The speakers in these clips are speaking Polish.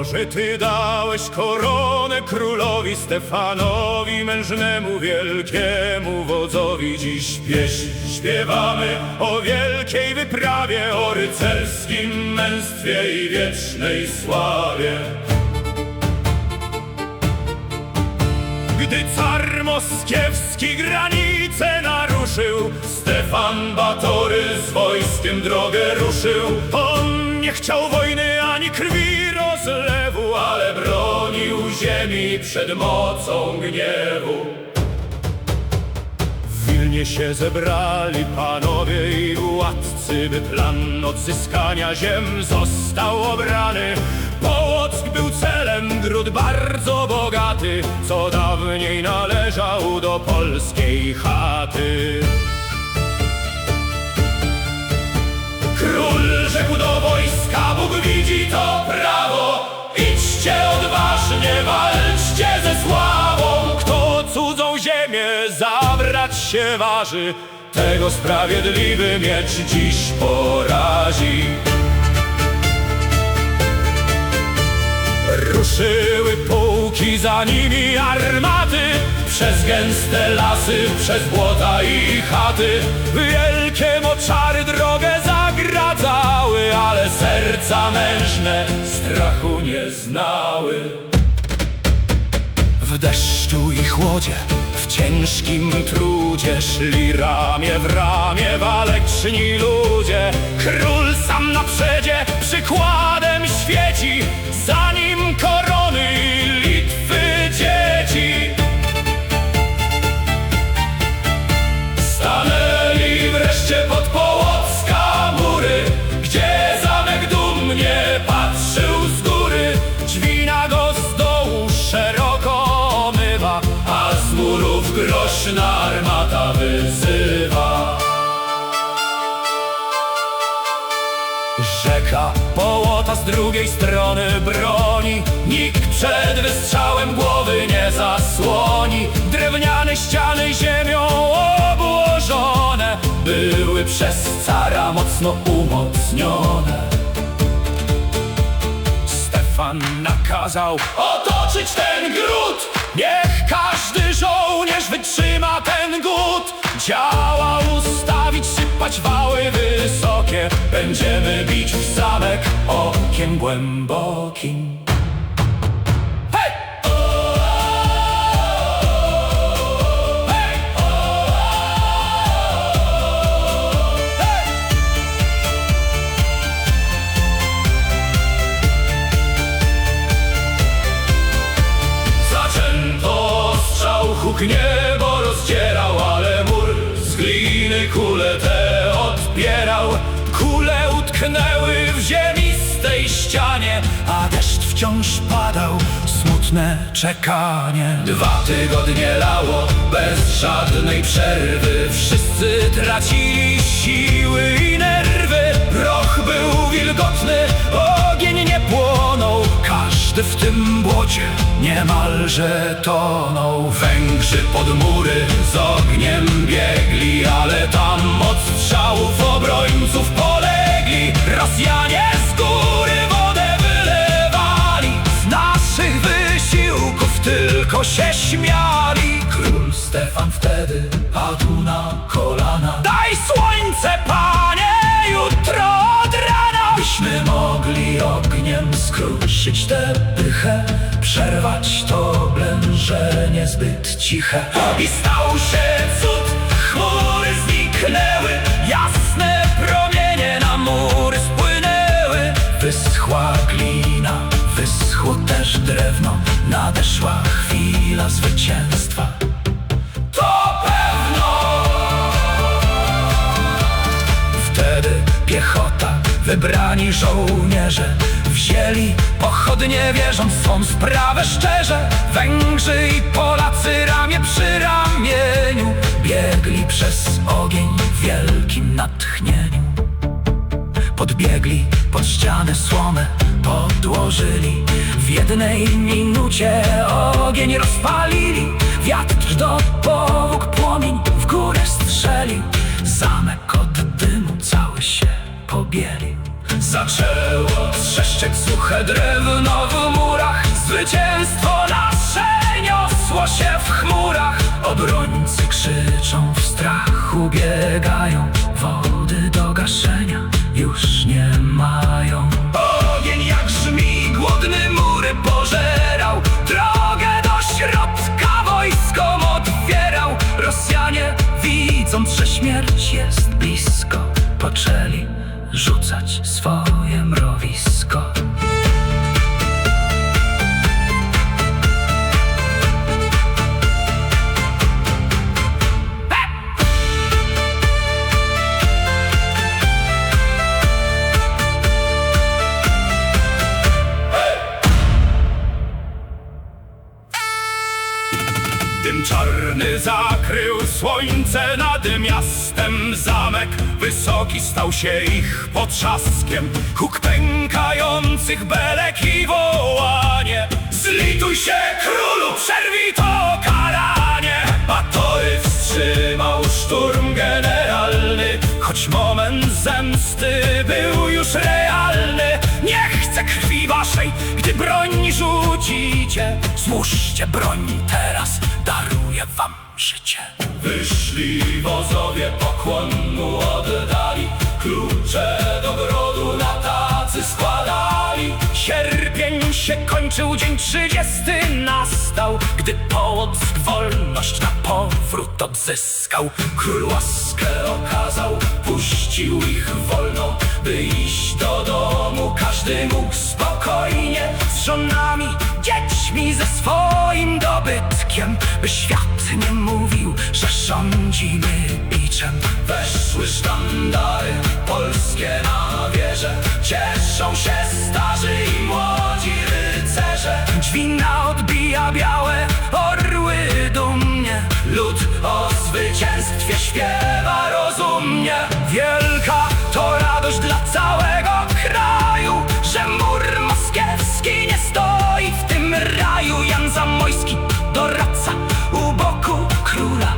że ty dałeś koronę królowi Stefanowi, mężnemu wielkiemu wodzowi. Dziś pieśń śpiewamy o wielkiej wyprawie, o rycerskim męstwie i wiecznej sławie. Gdy car moskiewski granicę naruszył, Stefan Batory z wojskiem drogę ruszył. On nie chciał wojny ani krwi rozlewu, ale bronił ziemi przed mocą gniewu. W Wilnie się zebrali panowie i władcy, by plan odzyskania ziem został obrany. Połock był celem, gród bardzo bogaty, co dawniej należał do polskiej chaty. Król rzekł do wojska: Bóg widzi to prawo, idźcie odważnie, walczcie ze sławą. Kto cudzą ziemię zabrać się waży, tego sprawiedliwy miecz dziś porazi. Ruszyły pułki, za nimi armaty, przez gęste lasy, przez błota i chaty. Wielkie moczary drogę zagradzały, ale serca mężne strachu nie znały. W deszczu i chłodzie, w ciężkim trudzie szli ramię w ramię waleczni ludzie. Król sam na przedzie przykładem świeci, za nim korony i Litwy dzieci. Stanęli wreszcie pod Połocka mury, gdzie zamek dumnie patrzył z góry. Dźwina go z dołu szeroko omywa, a z murów groźna armata wyzywa. Rzeka Połota z drugiej strony broni, nikt przed wystrzałem głowy nie zasłoni. Drewniane ściany ziemią obłożone były przez cara mocno umocnione. Stefan nakazał otoczyć ten gród, niech każdy żołnierz wytrzyma ten głód. Działa ustawić, sypać wały wysokie, będziemy bić w zamek okiem głębokim. Hej! Hej! Hej! Zaczęto strzał, huk niebo rozdzierał, ale mur z gliny kule te odpierał. Kule utknęły w ziemistej ścianie, a deszcz wciąż padał, smutne czekanie. 2 tygodnie lało bez żadnej przerwy, wszyscy tracili siły i nerwy. Proch był wilgotny, ogień nie płonął, każdy w tym błocie niemalże tonął. Węgrzy pod mury z ogniem biegli, ale tam od strzałów obrońców polegli. Rosjanie z góry wodę wylewali, z naszych wysiłków tylko się śmiali. Król Stefan wtedy padł na kolana: daj słońce, panie, jutro od rana, byśmy mogli ogniem skruszyć tę pychę, przerwać to blężenie zbyt ciche. I stał się cud, chmury zniknęły, jasne promienie na mury spłynęły. Wyschła glina, wyschło też drewno, nadeszła chwila zwycięstwa. To pewno! Wtedy piechota, wybrani żołnierze wzięli pochodnie, wierząc swą sprawę szczerze. Węgrzy i Polacy ramię przy ramieniu biegli przez ogień w wielkim natchnieniu. Podbiegli pod ścianę, słomę podłożyli, w jednej minucie ogień rozpalili. Wiatr do powóg, płomień w górę strzelił, zamek od dymu cały się pobielił. Zaczęło trzeszczeć suche drewno w murach. Zwycięstwo nasze niosło się w chmurach. Obrońcy krzyczą, w strachu biegają. Wody do gaszenia już nie mają. Ogień jak żmij głodny mury pożerał. Drogę do środka wojskom otwierał. Rosjanie, widząc, że śmierć jest blisko, poczęli rzucać swoje mrowisko. Dym czarny zakrył słońce nad miastem. Zamek wysoki stał się ich potrzaskiem. Huk pękających belek i wołanie. Zlituj się, królu, przerwij to karanie. Batory wstrzymał szturm generalny. Choć moment zemsty był już realny. Nie chcę krwi waszej, gdy broń rzucicie. Złóżcie broń teraz, daruję wam życie. Wyszli wozowie, pokłon mu oddali. Klucze do grodu na tacy składali. Sierpień się kończył, dzień 30 nastał, gdy Połock wolność na powrót odzyskał. Król łaskę okazał, puścił ich wolno, by iść do domu każdy mógł spokojnie. Z żonami, dziećmi, ze swoim dobytkiem, by świat nie mówił, że rządzimy biczem. Weszły sztandary polskie na wieże. Cieszą się starzy i młodzi rycerze. Dźwignia odbija białe orły dumnie. Lud o zwycięstwie śpiewa rozumnie. Wielka to radość dla całego kraju, że mur moskiewski nie stoi w tym raju. Jan Zamojski, doradca u boku króla,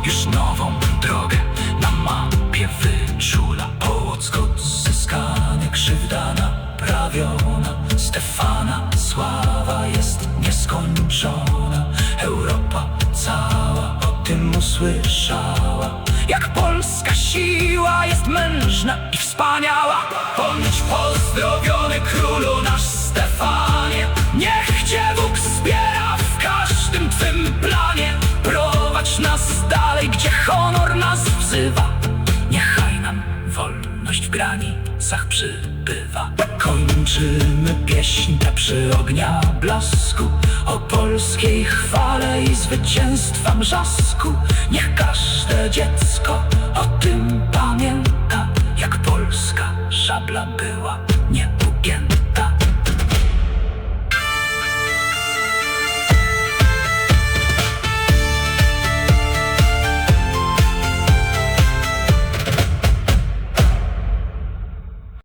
już nową drogę na mapie wyczula. Połock odzyskany, krzywda naprawiona. Stefana sława jest nieskończona. Europa cała o tym usłyszała. Jak polska siła jest mężna i wspaniała. Bądź pozdrowiony, królu nasz Stefanie. Niech cię Bóg wspiera w każdym twym planie. Prowadź nas dalej, gdzie honor nas wzywa. Niechaj nam wolność w granicach przybywa. Kończymy pieśń tę przy ognia blasku, o polskiej chwale i zwycięstwa mrzasku. Niech każde dziecko o tym pamięta, jak polska szabla była nie